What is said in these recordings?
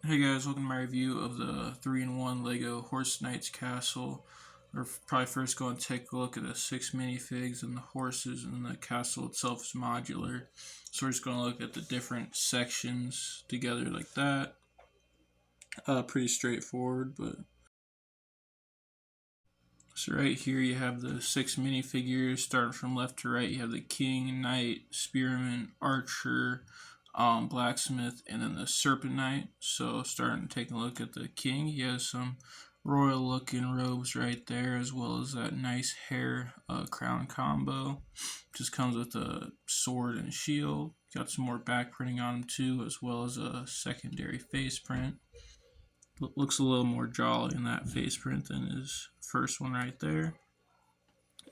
Hey guys, welcome to my review of the 3-in-1 LEGO Horse Knights Castle. We're probably first going to take a look at the 6 minifigs and the horses, and then the castle itself is modular. So we're just going to look at the different sections together like that. Pretty straightforward, but... So right here you have the 6 minifigures, starting from left to right. You have the king, knight, spearman, archer, blacksmith, and then the serpent knight. So starting taking a look at the king, he has some royal looking robes right there, as well as that nice hair crown combo. Just comes with a sword and shield. Got some more back printing on him too, as well as a secondary face print. Looks a little more jolly in that face print than his first one right there.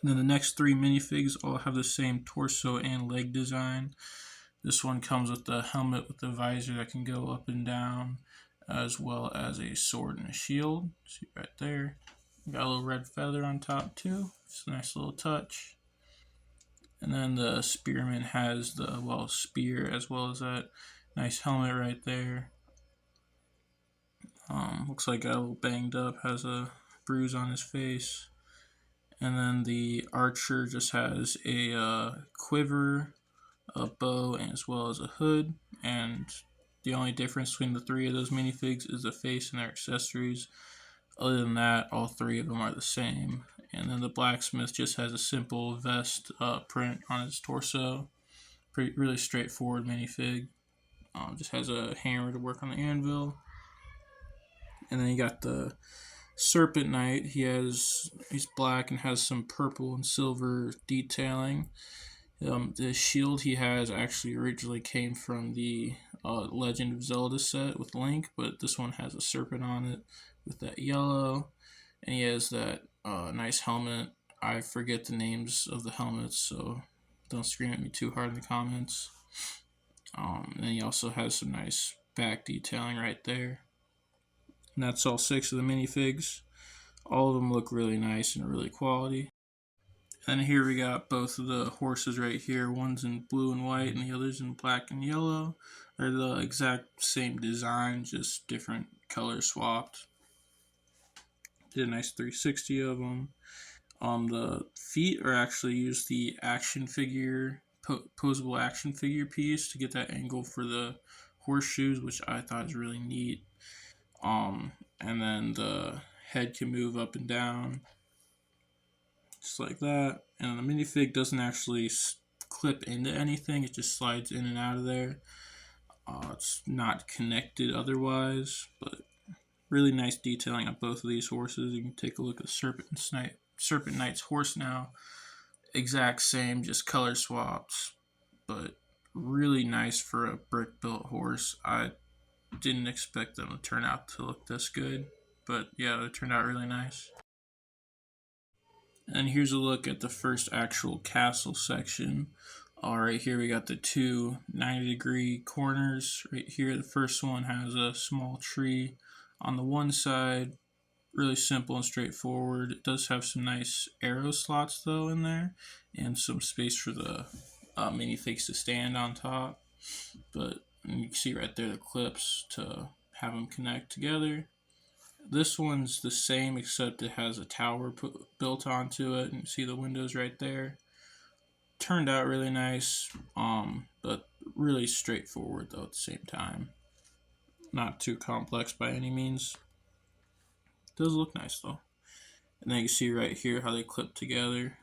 And then the next 3 minifigs all have the same torso and leg design. This one comes with the helmet with the visor that can go up and down, as well as a sword and a shield. See right there. Got a little red feather on top too. It's a nice little touch. And then the spearman has the spear, as well as that nice helmet right there. Looks like got a little banged up, has a bruise on his face. And then the archer just has a quiver, a bow, as well as a hood. And the only difference between the 3 of those minifigs is the face and their accessories. Other than that, all 3 of them are the same. And then the blacksmith just has a simple vest print on his torso. Really straightforward minifig. Just has a hammer to work on the anvil. And then you got the serpent knight. He's black and has some purple and silver detailing. The shield he has actually originally came from the Legend of Zelda set with Link, but this one has a serpent on it with that yellow, and he has that nice helmet. I forget the names of the helmets, so don't scream at me too hard in the comments. And then he also has some nice back detailing right there. And that's all 6 of the minifigs. All of them look really nice and really quality. And here we got both of the horses right here. One's in blue and white and the other's in black and yellow. They're the exact same design, just different colors swapped. Did a nice 360 of them. The feet are actually used the action figure, posable action figure piece to get that angle for the horseshoes, which I thought is really neat. And then the head can move up and down, just like that. And the minifig doesn't actually clip into anything, it just slides in and out of there. It's not connected otherwise, but really nice detailing on both of these horses. You can take a look at Serpent Knight's horse now. Exact same, just color swaps, but really nice for a brick built horse. I didn't expect them to turn out to look this good, but yeah, they turned out really nice. And here's a look at the first actual castle section. Right here we got the 2 90-degree corners. Right here, the first one has a small tree on the one side. Really simple and straightforward. It does have some nice arrow slots though in there, and some space for the minifigs to stand on top. But you can see right there the clips to have them connect together. This one's the same, except it has a tower built onto it, and you see the windows right there. Turned out really nice, but really straightforward though at the same time. Not too complex by any means. Does look nice though. And then you can see right here how they clip together.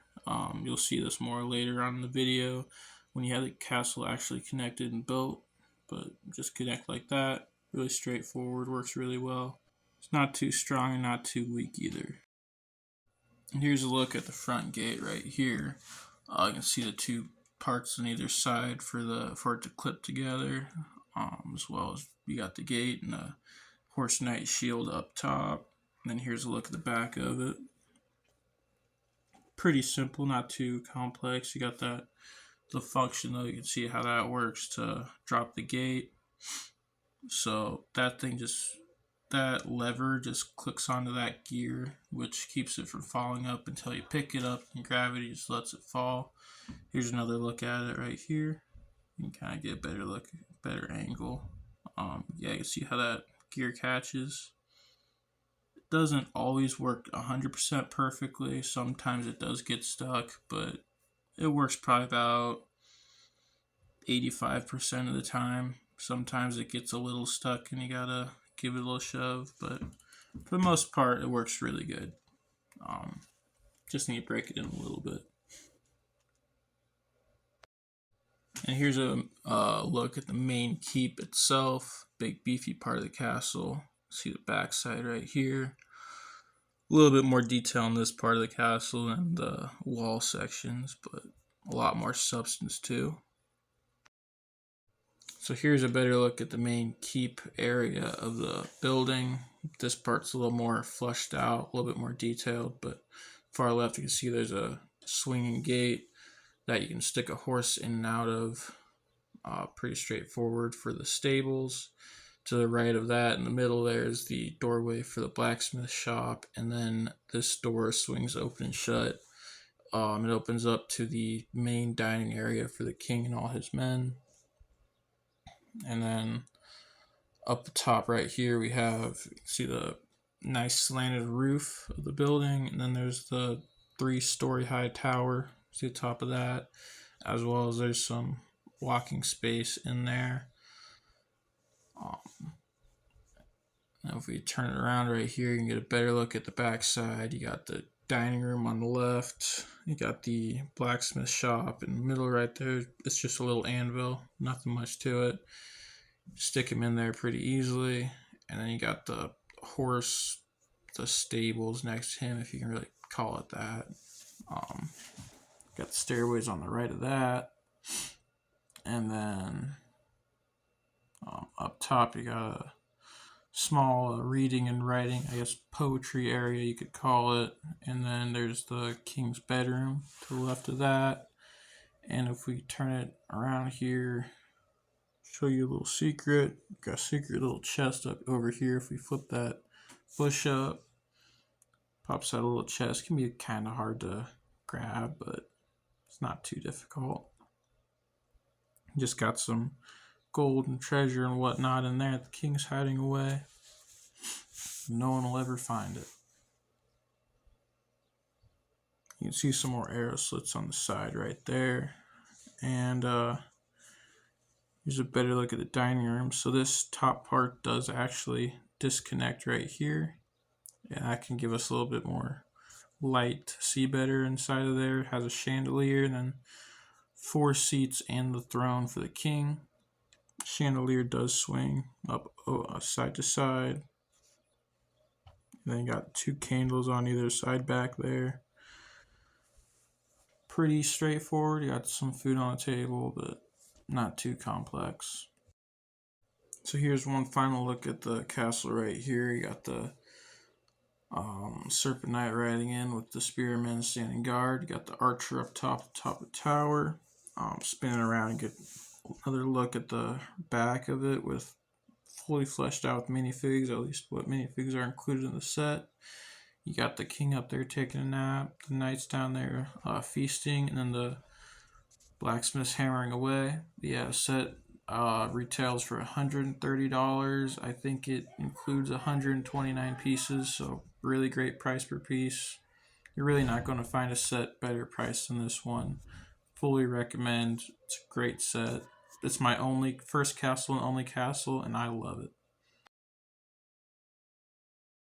You'll see this more later on in the video when you have the castle actually connected and built, but just connect like that. Really straightforward, works really well. It's not too strong and not too weak either. And here's a look at the front gate right here. You can see the 2 parts on either side for it to clip together, as well as you got the gate and the Horse Knight shield up top. And then here's a look at the back of it. Pretty simple, not too complex. You got the function though. You can see how that works to drop the gate. So that lever just clicks onto that gear, which keeps it from falling up until you pick it up, and gravity just lets it fall. Here's another look at it right here. You can kind of get a better angle. Yeah, you can see how that gear catches. It doesn't always work 100% perfectly. Sometimes it does get stuck, but it works probably about 85% of the time. Sometimes it gets a little stuck and you gotta give it a little shove, but for the most part, it works really good. Just need to break it in a little bit. And here's a look at the main keep itself. Big beefy part of the castle. See the backside right here. A little bit more detail on this part of the castle than the wall sections, but a lot more substance too. So here's a better look at the main keep area of the building. This part's a little more fleshed out, a little bit more detailed, but far left you can see there's a swinging gate that you can stick a horse in and out of. Pretty straightforward for the stables. To the right of that, in the middle, there's the doorway for the blacksmith shop, and then this door swings open and shut. It opens up to the main dining area for the king and all his men. And then up the top right here, we have, see the nice slanted roof of the building, and then there's the 3-story high tower. See the top of that, as well as there's some walking space in there. Now if we turn it around right here, you can get a better look at the back side. You got the dining room on the left. You got the blacksmith shop in the middle right there. It's just a little anvil, nothing much to it. Stick him in there pretty easily. And then you got the horse, the stables next to him, if you can really call it that. Got the stairways on the right of that. And then up top you got a small reading and writing, I guess poetry area you could call it. And then there's the king's bedroom to the left of that. And if we turn it around here, show you a little secret. Got a secret little chest up over here. If we flip that bush up, pops out a little chest. Can be kind of hard to grab, but it's not too difficult. Just got some gold and treasure and whatnot in there. The king's hiding away. No one will ever find it. You can see some more arrow slits on the side right there. And here's a better look at the dining room. So this top part does actually disconnect right here. And that can give us a little bit more light to see better inside of there. It has a chandelier and then 4 seats and the throne for the king. Chandelier does swing up side to side. And then you got 2 candles on either side back there. Pretty straightforward. You got some food on the table, but not too complex. So here's one final look at the castle right here. You got the Serpent Knight riding in with the spearmen standing guard. You got the archer up top of the tower. Spinning around and get another look at the back of it with fully fleshed out minifigs, at least what minifigs are included in the set. You got the king up there taking a nap, the knights down there feasting, and then the blacksmiths hammering away. The set retails for $130. I think it includes 129 pieces, so really great price per piece. You're really not going to find a set better priced than this one. Fully recommend. It's a great set. It's my first castle and only castle, and I love it.